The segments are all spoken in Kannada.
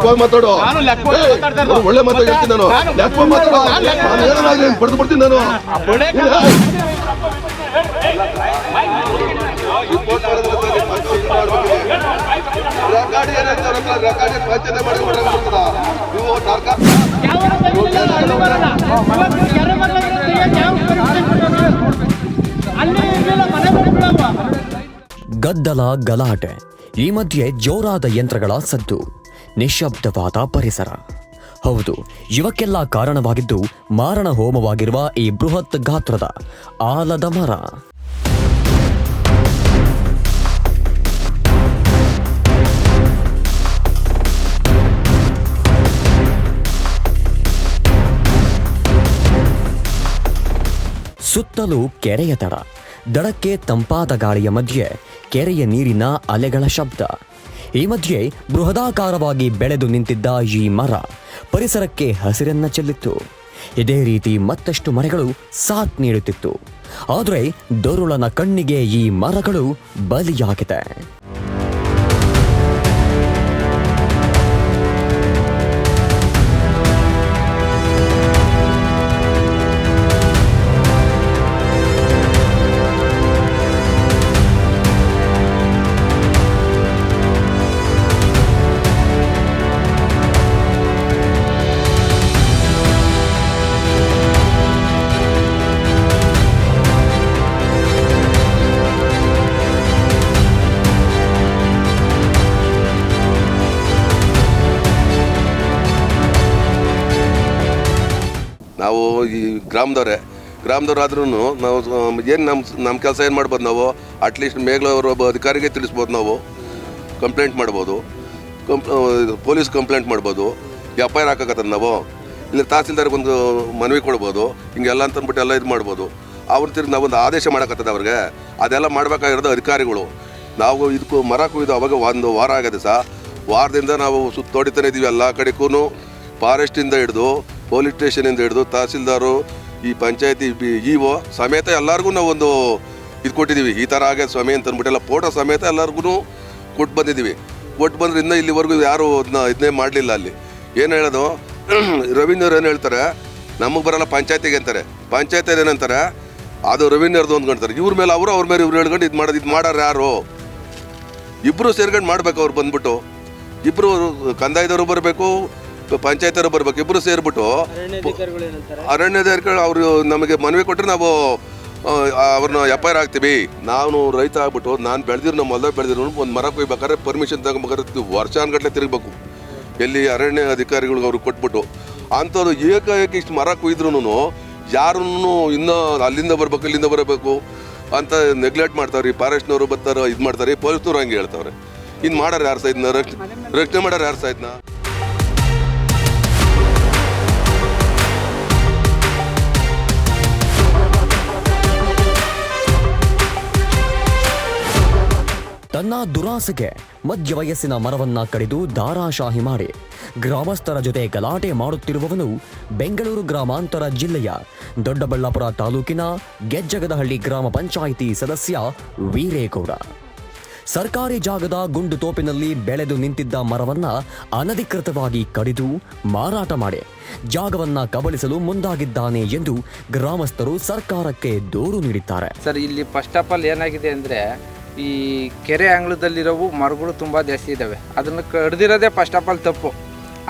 ಲೆಕ್ಕವಾಗಿ ಮಾತಾಡೋ. ಒಳ್ಳೆ ಮಾತಾಡಿ ಹೇಳ್ತೀನಿ ನಾನು. ಲೆಕ್ಕವಾಗಿ ಮಾತಾಡೋ. ನಾನು ಏನಾಗಲಿ ಬಡ್ದು ಬಿಡ್ತೀನಿ ನಾನು. ಗದ್ದಲ ಗಲಾಟೆ, ಈ ಮಧ್ಯೆ ಜೋರಾದ ಯಂತ್ರಗಳ ಸದ್ದು, ನಿಶ್ಶಬ್ದವಾದ ಪರಿಸರ. ಹೌದು, ಇವಕ್ಕೆಲ್ಲ ಕಾರಣವಾಗಿದ್ದು ಮಾರಣ ಹೋಮವಾಗಿರುವ ಈ ಬೃಹತ್ ಗಾತ್ರದ ಆಲದ ಮರ. ಸುತ್ತಲೂ ಕೆರೆಯ ದಡಕ್ಕೆ ತಂಪಾದ ಗಾಳಿಯ ಮಧ್ಯೆ ಕೆರೆಯ ನೀರಿನ ಅಲೆಗಳ ಶಬ್ದ. ಈ ಮಧ್ಯೆ ಬೃಹದಾಕಾರವಾಗಿ ಬೆಳೆದು ನಿಂತಿದ್ದ ಈ ಮರ ಪರಿಸರಕ್ಕೆ ಹಸಿರನ್ನ ಚೆಲ್ಲಿತ್ತು. ಇದೇ ರೀತಿ ಮತ್ತಷ್ಟು ಮರಗಳು ಸಾಥ್ ನೀಡುತ್ತಿತ್ತು. ಆದರೆ ದೊರುಳನ ಕಣ್ಣಿಗೆ ಈ ಮರಗಳು ಬಲಿಯಾಗಿದೆ. ನಾವು ಈ ಗ್ರಾಮದವರಾದ್ರೂ ನಾವು ಏನು ನಮ್ಮ ಕೆಲಸ ಏನು ಮಾಡ್ಬೋದು, ನಾವು ಅಟ್ಲೀಸ್ಟ್ ಮೇಘಲವರು ಒಬ್ಬ ಅಧಿಕಾರಿಗೆ ತಿಳಿಸ್ಬೋದು, ನಾವು ಕಂಪ್ಲೇಂಟ್ ಮಾಡ್ಬೋದು, ಪೊಲೀಸ್ ಕಂಪ್ಲೇಂಟ್ ಮಾಡ್ಬೋದು, FIR ಹಾಕಕತ್ತದ ನಾವು ಇಲ್ಲಿ ತಹಸೀಲ್ದಾರ್ಗೆ ಒಂದು ಮನವಿ ಕೊಡ್ಬೋದು, ಹಿಂಗೆಲ್ಲ ಅಂತಂದ್ಬಿಟ್ಟು ಎಲ್ಲ ಇದು ಮಾಡ್ಬೋದು. ಅವ್ರ ತಿರ್ಗಿ ನಾವೊಂದು ಆದೇಶ ಮಾಡೋಕತ್ತದ ಅವ್ರಿಗೆ, ಅದೆಲ್ಲ ಮಾಡಬೇಕಾಗಿರೋದು ಅಧಿಕಾರಿಗಳು. ನಾವು ಇದಕ್ಕೂ ಮರ ಕುಯ್ದು ಅವಾಗ 1 ವಾರ ಆಗಿದೆ ವಾರದಿಂದ ನಾವು ಸುತ್ತೋಡಿತಾನೆ ಇದ್ದೀವಿ. ಎಲ್ಲ ಕಡೆಗೂ ಫಾರೆಸ್ಟಿಂದ ಹಿಡಿದು ಪೊಲೀಸ್ ಸ್ಟೇಷನಿಂದ ಹಿಡಿದು ತಹಸೀಲ್ದಾರು, ಈ ಪಂಚಾಯತಿ EO ಸಮೇತ ಎಲ್ಲರಿಗೂ ನಾವು ಒಂದು ಇದು ಕೊಟ್ಟಿದ್ದೀವಿ. ಈ ಥರ ಆಗಿದೆ ಸ್ವಾಮಿ ಅಂತಂದ್ಬಿಟ್ಟೆಲ್ಲ ಫೋಟೋ ಸಮೇತ ಎಲ್ಲರಿಗೂ ಕೊಟ್ಟು ಬಂದಿದ್ದೀವಿ. ಕೊಟ್ಟು ಬಂದ್ರೆ ಇನ್ನೂ ಇಲ್ಲಿವರೆಗೂ ಯಾರು ಅದನ್ನ ಇದನ್ನೇ ಮಾಡಲಿಲ್ಲ. ಅಲ್ಲಿ ಏನು ಹೇಳೋದು, ರವೀಂದ್ರ ಏನು ಹೇಳ್ತಾರೆ, ನಮಗೆ ಬರೋಲ್ಲ ಪಂಚಾಯತಿಗೆ ಅಂತಾರೆ. ಪಂಚಾಯತಿ ಏನಂತಾರೆ, ಅದು ರವೀಂದ್ರದು ಅಂದ್ಕೊಳ್ತಾರೆ. ಇವ್ರ ಮೇಲೆ ಅವ್ರ ಮೇಲೆ ಇವ್ರು ಹೇಳ್ಕೊಂಡು ಇದು ಮಾಡೋರು ಯಾರು? ಇಬ್ಬರು ಸೇರ್ಕೊಂಡು ಮಾಡ್ಬೇಕು. ಅವ್ರು ಬಂದ್ಬಿಟ್ಟು ಇಬ್ಬರು ಕಂದಾಯದವರು ಬರಬೇಕು, ಪಂಚಾಯತರು ಬರ್ಬೇಕು, ಇಬ್ಬರು ಸೇರಿಬಿಟ್ಟು ಅರಣ್ಯಾಧಿಕಾರಿಗಳು ಅವರು ನಮಗೆ ಮನವಿ ಕೊಟ್ಟರೆ ನಾವು ಅವ್ರನ್ನ FIR ಹಾಕ್ತೀವಿ. ನಾನು ರೈತ ಆಗ್ಬಿಟ್ಟು ನಾನು ಬೆಳೆದಿರು, ನಮ್ಮ ಹೊಲದಾಗ ಬೆಳೆದಿರು, ಒಂದು ಮರ ಕೊಯ್ಬೇಕಾದ್ರೆ ಪರ್ಮಿಷನ್ ತಗೋಬೇಕಾದ್ರೆ ವರ್ಷಾನ್ಗಟ್ಲೆ ತಿರುಗಬೇಕು. ಎಲ್ಲಿ ಅರಣ್ಯ ಅಧಿಕಾರಿಗಳಿಗೆ ಅವ್ರಿಗೆ ಕೊಟ್ಬಿಟ್ಟು ಅಂಥವ್ರು ಏಕಾಏಕಿ ಇಷ್ಟು ಮರ ಕೊಯ್ದ್ರೂ ಯಾರನ್ನು ಇನ್ನೂ ಅಲ್ಲಿಂದ ಬರ್ಬೇಕು ಇಲ್ಲಿಂದ ಬರಬೇಕು ಅಂತ ನೆಗ್ಲೆಕ್ಟ್ ಮಾಡ್ತಾವ್ರಿ. ಫಾರೆಸ್ಟ್ನವರು ಬರ್ತಾರೆ, ಇದು ಮಾಡ್ತಾರೆ, ಪೊಲೀಸ್ನವ್ರು ಹಂಗೆ ಹೇಳ್ತಾವ್ರೆ. ಇನ್ನು ಮಾಡೋರು ಯಾರು ಇದನ್ನ ರಕ್ಷಣೆ ಮಾಡೋರು ಯಾರು ಇದನ್ನ? ತನ್ನ ದುರಾಸೆಗೆ ಮಧ್ಯ ವಯಸ್ಸಿನ ಮರವನ್ನ ಕಡಿದು ದಾರಾಶಾಹಿ ಮಾಡಿ ಗ್ರಾಮಸ್ಥರ ಜೊತೆ ಗಲಾಟೆ ಮಾಡುತ್ತಿರುವವನು ಬೆಂಗಳೂರು ಗ್ರಾಮಾಂತರ ಜಿಲ್ಲೆಯ ದೊಡ್ಡಬಳ್ಳಾಪುರ ತಾಲೂಕಿನ ಗೆಜ್ಜಗದಹಳ್ಳಿ ಗ್ರಾಮ ಪಂಚಾಯಿತಿ ಸದಸ್ಯ ವೀರೇಗೌಡ. ಸರ್ಕಾರಿ ಜಾಗದ ಗುಂಡು ತೋಪಿನಲ್ಲಿ ಬೆಳೆದು ನಿಂತಿದ್ದ ಮರವನ್ನ ಅನಧಿಕೃತವಾಗಿ ಕಡಿದು ಮಾರಾಟ ಮಾಡಿ ಜಾಗವನ್ನ ಕಬಳಿಸಲು ಮುಂದಾಗಿದ್ದಾನೆ ಎಂದು ಗ್ರಾಮಸ್ಥರು ಸರ್ಕಾರಕ್ಕೆ ದೂರು ನೀಡಿದ್ದಾರೆ. ಸರ್, ಇಲ್ಲಿ ಫಸ್ಟ್ ಆಫ್ ಆಲ್ ಏನಾಗಿದೆ ಅಂದರೆ, ಈ ಕೆರೆ ಅಂಗಳದಲ್ಲಿರೋವು ಮರಗಳು ತುಂಬ ಜಾಸ್ತಿ ಇದ್ದಾವೆ. ಅದನ್ನು ಕಡ್ದಿರೋದೇ ಫಸ್ಟ್ ಆಫ್ ಆಲ್ ತಪ್ಪು.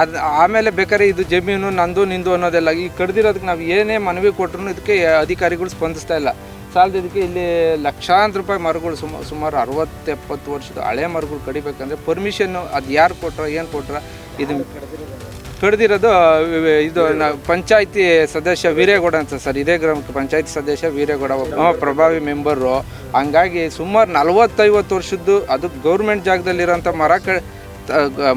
ಅದು ಆಮೇಲೆ ಬೇಕಾದ್ರೆ ಇದು ಜಮೀನು ನಂದು ನಿಂದು ಅನ್ನೋದೆಲ್ಲ. ಈ ಕಡ್ದಿರೋದಕ್ಕೆ ನಾವು ಏನೇ ಮನವಿ ಕೊಟ್ಟರು ಇದಕ್ಕೆ ಅಧಿಕಾರಿಗಳು ಸ್ಪಂದಿಸ್ತಾ ಇಲ್ಲ. ಸಾಲದಿದ್ದಕ್ಕೆ ಇಲ್ಲಿ ಲಕ್ಷಾಂತರ ರೂಪಾಯಿ ಮರಗಳು ಸುಮಾರು 60-70 ವರ್ಷದ ಹಳೆ ಮರಗಳು ಕಡಿಬೇಕಂದ್ರೆ ಪರ್ಮಿಷನ್ನು ಅದು ಯಾರು ಕೊಟ್ರ ಏನು ಕೊಟ್ರ ಇದು ಕಡ್ದಿರೋದು ಇದು ಪಂಚಾಯತಿ ಸದಸ್ಯ ವೀರೇಗೌಡ ಅಂತ ಸರ್. ಇದೇ ಗ್ರಾಮಕ್ಕೆ ಪಂಚಾಯತಿ ಸದಸ್ಯ ವೀರೇಗೌಡ ಪ್ರಭಾವಿ ಮೆಂಬರು. ಹಂಗಾಗಿ ಸುಮಾರು 40-50 ವರ್ಷದ್ದು ಅದು ಗೌರ್ಮೆಂಟ್ ಜಾಗದಲ್ಲಿರೋಂಥ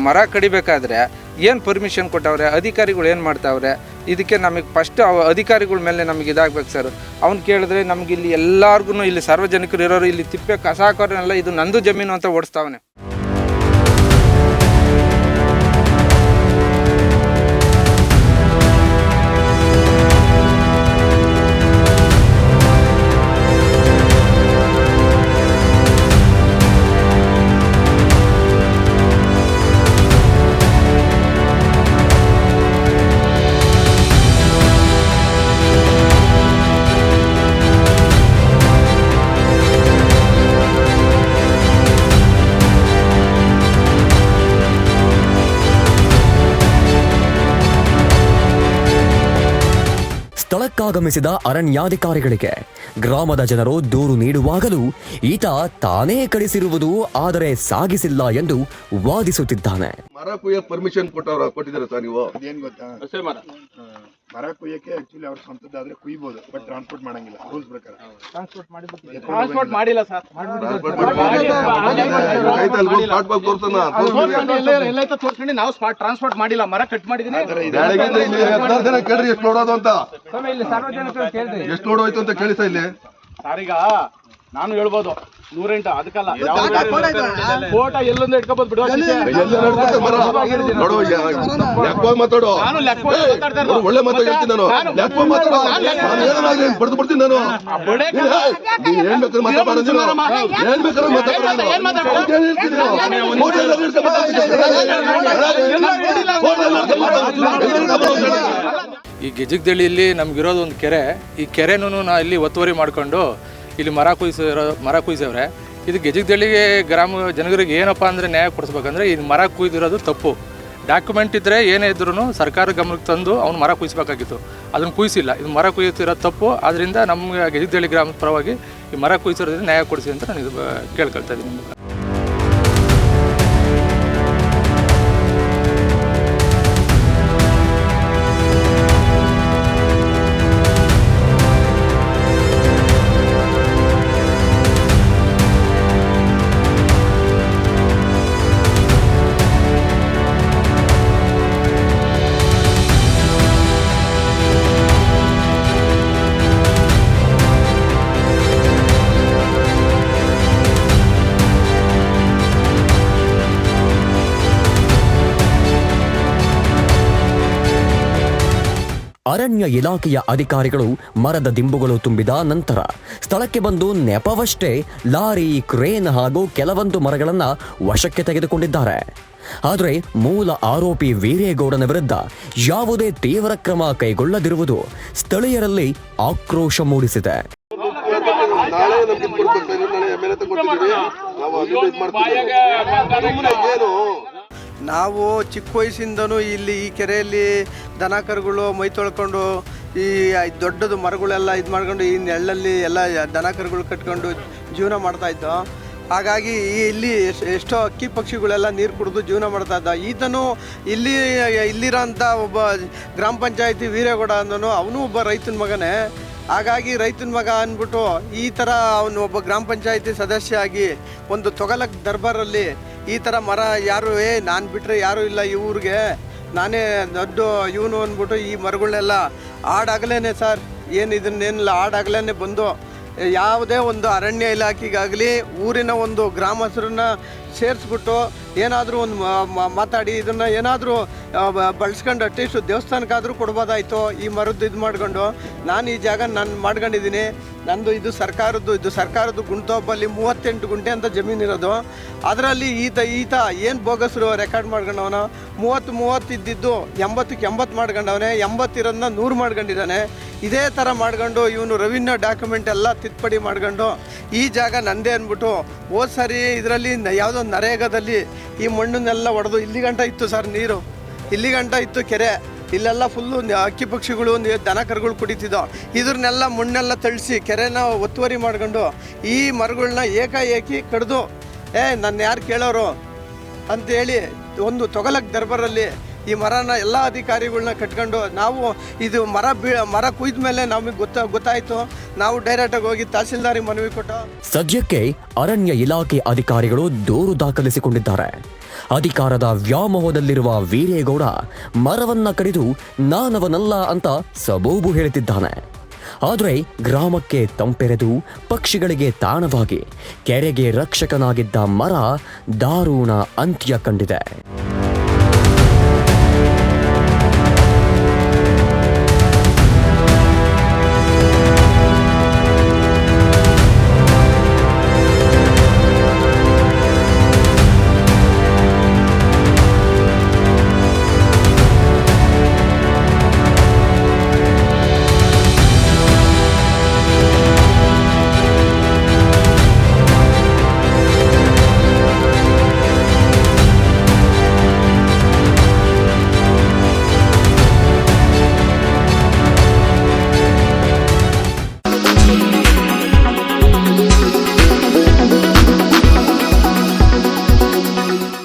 ಮರ ಕಡಿಬೇಕಾದ್ರೆ ಏನು ಪರ್ಮಿಷನ್ ಕೊಟ್ಟವ್ರೆ, ಅಧಿಕಾರಿಗಳು ಏನು ಮಾಡ್ತಾವ್ರೆ? ಇದಕ್ಕೆ ನಮಗೆ ಫಸ್ಟ್ ಅಧಿಕಾರಿಗಳ ಮೇಲೆ ನಮಗೆ ಇದಾಗಬೇಕು ಸರ್. ಅವ್ನು ಕೇಳಿದ್ರೆ ನಮ್ಗೆ ಇಲ್ಲಿ ಎಲ್ಲರಿಗೂ ಇಲ್ಲಿ ಸಾರ್ವಜನಿಕರು ಇರೋರು ಇಲ್ಲಿ ತಿಪ್ಪೆ ಕಸ ಹಾಕೋರೆಲ್ಲ ಇದು ನಂದು ಜಮೀನು ಅಂತ ಓಡಿಸ್ತಾವನೆ. ಸ್ಥಳಕ್ಕಾಗಮಿಸಿದ ಅರಣ್ಯಾಧಿಕಾರಿಗಳಿಗೆ ಗ್ರಾಮದ ಜನರು ದೂರು ನೀಡುವಾಗಲೂ ಈತ ತಾನೇ ಕಡಿಸಿರುವುದು ಆದರೆ ಸಾಗಿಸಿಲ್ಲ ಎಂದು ವಾದಿಸುತ್ತಿದ್ದಾನೆ. ಮರ ಕುಯ್ಯಕ್ಕೆ ಪರ್ಮಿಷನ್ ಕೊಟ್ಟಿದ್ದಾರೆ ಸರ್ ನೀವು? ಅದೇನ್ ಗೊತ್ತಾ, ಮರ ಕುಯ್ಯಕ್ಕೆ ಆಕ್ಚುಲಿ ಅವ್ರ ಸ್ವಂತದ್ದಾದ್ರೆ ಕುಯ್ಬೋದು, ಬಟ್ ಟ್ರಾನ್ಸ್ಪೋರ್ಟ್ ಮಾಡಂಗಿಲ್ಲ ರೂಲ್ಸ್ ಪ್ರಕಾರ. ಟ್ರಾನ್ಸ್ಪೋರ್ಟ್ ಮಾಡಿಲ್ಲ ಸರ್. ಎಲ್ಲೈತ ತೋರ್ಸ್ಕೊಂಡು ನಾವು ಸ್ಪಾಟ್ ಟ್ರಾನ್ಸ್ಪೋರ್ಟ್ ಮಾಡಿಲ್ಲ, ಮರ ಕಟ್ ಮಾಡಿದೀನಿ. ಕೇಳ್ರಿ ಎಷ್ಟು ನೋಡೋದು ಅಂತ, ಎಷ್ಟು ನೋಡೋಯ್ತು ಅಂತ ಕೇಳಿ ಸರ್ ಇಲ್ಲಿ. ಸಾರೀಗ ನಾನು ಹೇಳ್ಬೋದು 108 ಅದಕ್ಕಲ್ಲ, ಫೋಟೋ ಎಲ್ಲೊಂದು ಇಟ್ಕೋಬಹುದು ಬಿಡುವ. ಮಾತಾಡೋ ನಾನು ಲೆಕ್ಕ ಒಳ್ಳೆ ಮಾತಾಡಿ ಹೇಳ್ತೀನಿ ನಾನು. ಬಡ್ದು ಬಿಡ್ತೀನಿ ನಾನು. ಏನ್ ಬೇಕಾದ್ರೆ ಈ ಗೆಜಗದಳ್ಳಿಯಲ್ಲಿ ನಮ್ಗಿರೋದು ಒಂದು ಕೆರೆ. ಈ ಕೆರೆನೂ ನಾ ಇಲ್ಲಿ ಒತ್ತುವರಿ ಮಾಡಿಕೊಂಡು ಇಲ್ಲಿ ಮರ ಕುಯ್ಸವ್ರೆ. ಇದು ಗೆಜಗದಳ್ಳಿಗೆ ಗ್ರಾಮ ಜನರಿಗೆ ಏನಪ್ಪ ಅಂದರೆ ನ್ಯಾಯ ಕೊಡಿಸ್ಬೇಕಂದ್ರೆ ಈ ಮರ ಕುಯ್ದಿರೋದು ತಪ್ಪು. ಡಾಕ್ಯುಮೆಂಟ್ ಇದ್ದರೆ ಏನೇ ಇದ್ರೂ ಸರ್ಕಾರ ಗಮನಕ್ಕೆ ತಂದು ಅವ್ನು ಮರ ಕುಯ್ಸಬೇಕಾಗಿತ್ತು, ಅದನ್ನು ಕುಯ್ಸಿಲ್ಲ. ಇದು ಮರ ಕುಯ್ಯುತ್ತಿರೋದು ತಪ್ಪು. ಆದ್ದರಿಂದ ನಮ್ಗೆ ಗೆಜಗದಳ್ಳಿ ಗ್ರಾಮದ ಪರವಾಗಿ ಈ ಮರ ಕುಯ್ಸಿರೋದ್ರಿಂದ ನ್ಯಾಯ ಕೊಡಿಸಿ ಅಂತ ನಾನು ಇದು ಕೇಳ್ಕೊಳ್ತಾ ಇದ್ದೀನಿ. ಅರಣ್ಯ ಇಲಾಖೆಯ ಅಧಿಕಾರಿಗಳು ಮರದ ದಿಂಬುಗಳು ತುಂಬಿದ ನಂತರ ಸ್ಥಳಕ್ಕೆ ಬಂದು ನೆಪವಷ್ಟೇ ಲಾರಿ, ಕ್ರೇನ್ ಹಾಗೂ ಕೆಲವೊಂದು ಮರಗಳನ್ನು ವಶಕ್ಕೆ ತೆಗೆದುಕೊಂಡಿದ್ದಾರೆ. ಆದರೆ ಮೂಲ ಆರೋಪಿ ವೀರೇಗೌಡನ ವಿರುದ್ಧ ಯಾವುದೇ ತೀವ್ರ ಕ್ರಮ ಕೈಗೊಳ್ಳದಿರುವುದು ಸ್ಥಳೀಯರಲ್ಲಿ ಆಕ್ರೋಶ ಮೂಡಿಸಿದೆ. ನಾವು ಚಿಕ್ಕ ವಯಸ್ಸಿಂದನೂ ಇಲ್ಲಿ ಈ ಕೆರೆಯಲ್ಲಿ ದನ ಕರುಗಳು ಮೈ ತೊಳ್ಕೊಂಡು ಈ ದೊಡ್ಡದು ಮರಗಳೆಲ್ಲ ಇದು ಮಾಡ್ಕೊಂಡು ಈ ನೆಳ್ಳಲ್ಲಿ ಎಲ್ಲ ದನ ಕರುಗಳು ಕಟ್ಕೊಂಡು ಜೀವನ ಮಾಡ್ತಾಯಿದ್ದೋ. ಹಾಗಾಗಿ ಇಲ್ಲಿ ಎಷ್ಟೋ ಅಕ್ಕಿ ಪಕ್ಷಿಗಳೆಲ್ಲ ನೀರು ಕುಡಿದು ಜೀವನ ಮಾಡ್ತಾಯಿದ್ದ. ಈತನು ಇಲ್ಲಿರೋಂಥ ಒಬ್ಬ ಗ್ರಾಮ ಪಂಚಾಯತಿ ವೀರೇಗೌಡ ಅಂದನು, ಅವನು ಒಬ್ಬ ರೈತನ ಮಗನೇ. ಹಾಗಾಗಿ ರೈತನ ಮಗ ಅಂದ್ಬಿಟ್ಟು ಈ ಥರ ಅವನು ಒಬ್ಬ ಗ್ರಾಮ ಪಂಚಾಯತಿ ಸದಸ್ಯ ಆಗಿ ಒಂದು ತೊಗಲಕ್ ದರ್ಬಾರಲ್ಲಿ ಈ ಥರ ಮರ ಯಾರು ನಾನು ಬಿಟ್ಟರೆ ಯಾರೂ ಇಲ್ಲ ಈ ಊರಿಗೆ, ನಾನೇ ದೊಡ್ಡ ಇವನು ಅಂದ್ಬಿಟ್ಟು ಈ ಮರಗಳನ್ನೆಲ್ಲ ಆಡಾಗಲೇ ಸರ್ ಏನು ಇದನ್ನೇನಿಲ್ಲ ಆಡಾಗಲೇ ಬಂದು ಯಾವುದೇ ಒಂದು ಅರಣ್ಯ ಇಲಾಖೆಗಾಗಲಿ ಊರಿನ ಒಂದು ಗ್ರಾಮಸ್ಥರನ್ನ ಸೇರಿಸ್ಬಿಟ್ಟು ಏನಾದರೂ ಒಂದು ಮಾತಾಡಿ ಇದನ್ನು ಏನಾದರೂ ಬಳಸ್ಕೊಂಡು ಅಟ್ಲೀಸ್ಟ್ ದೇವಸ್ಥಾನಕ್ಕಾದರೂ ಕೊಡ್ಬೋದಾಯಿತು. ಈ ಮರದ್ದು ಇದು ಮಾಡ್ಕೊಂಡು ನಾನು ಈ ಜಾಗ ನಾನು ಮಾಡ್ಕೊಂಡಿದ್ದೀನಿ. ನಂದು ಇದು ಸರ್ಕಾರದ್ದು ಗುಂಟೊಬ್ಬಲ್ಲಿ 38 ಗುಂಟೆ ಅಂತ ಜಮೀನಿರೋದು. ಅದರಲ್ಲಿ ಈತ ಏನು ಬೋಗಸರು ರೆಕಾರ್ಡ್ ಮಾಡ್ಕೊಂಡವನ 30 ಇದ್ದಿದ್ದು 80ಕ್ಕೆ 80 ಮಾಡ್ಕೊಂಡವನೇ, 80 ಇರೋದನ್ನ 100 ಮಾಡ್ಕೊಂಡಿದ್ದಾನೆ. ಇದೇ ಥರ ಮಾಡ್ಕೊಂಡು ಇವನು ರೆವಿನ್ಯೂ ಡಾಕ್ಯುಮೆಂಟ್ ಎಲ್ಲ ತಿದ್ದುಪಡಿ ಮಾಡ್ಕೊಂಡು ಈ ಜಾಗ ನಂದೇ ಅಂದ್ಬಿಟ್ಟು ಹೋದ ಸಾರಿ ಇದರಲ್ಲಿ ಯಾವುದೋ ನರೇಗಾದಲ್ಲಿ ಈ ಮಣ್ಣನ್ನೆಲ್ಲ ಹೊಡೆದು ಇಲ್ಲಿ ಗಂಟ ಇತ್ತು ಸರ್ ನೀರು, ಇಲ್ಲಿ ಗಂಟ ಇತ್ತು ಕೆರೆ. ಇಲ್ಲೆಲ್ಲ ಫುಲ್ಲು ಅಕ್ಕಿ ಪಕ್ಷಿಗಳು ದನ ಕರುಗಳು ಕುಡಿತಿದ್ದೋ. ಇದ್ರನ್ನೆಲ್ಲ ಮಣ್ಣೆಲ್ಲ ತಳಿಸಿ ಕೆರೆನ ಒತ್ತುವರಿ ಮಾಡ್ಕೊಂಡು ಈ ಮರಗಳನ್ನ ಏಕಾಏಕಿ ಕಡ್ದು ನನ್ನ ಯಾರು ಕೇಳೋರು ಅಂತೇಳಿ ಒಂದು ತೊಗಲಕ್ ದರ್ಬಾರಲ್ಲಿ ಈ ಮರನ ಎಲ್ಲ ಅಧಿಕಾರಿಗಳನ್ನ ಕಟ್ಕೊಂಡು ನಾವು ಇದು ಮರ ಕುಯ್ದ ಮೇಲೆ ನಮಗೆ ಗೊತ್ತಾಯಿತು. ನಾವು ಡೈರೆಕ್ಟಾಗಿ ಹೋಗಿ ತಹಸೀಲ್ದಾರಿ ಮನವಿ ಕೊಟ್ಟು ಸದ್ಯಕ್ಕೆ ಅರಣ್ಯ ಇಲಾಖೆ ಅಧಿಕಾರಿಗಳು ದೂರು ದಾಖಲಿಸಿಕೊಂಡಿದ್ದಾರೆ. ಅಧಿಕಾರದ ವ್ಯಾಮೋಹದಲ್ಲಿರುವ ವೀರೇಗೌಡ ಮರವನ್ನ ಕಡಿದು ನಾನವನಲ್ಲ ಅಂತ ಸಬೂಬು ಹೇಳುತ್ತಿದ್ದಾನೆ. ಆದರೆ ಗ್ರಾಮಕ್ಕೆ ತಂಪೆರೆದು ಪಕ್ಷಿಗಳಿಗೆ ತಾಣವಾಗಿ ಕೆರೆಗೆ ರಕ್ಷಕನಾಗಿದ್ದ ಮರ ದಾರುಣ ಅಂತ್ಯ ಕಂಡಿದೆ.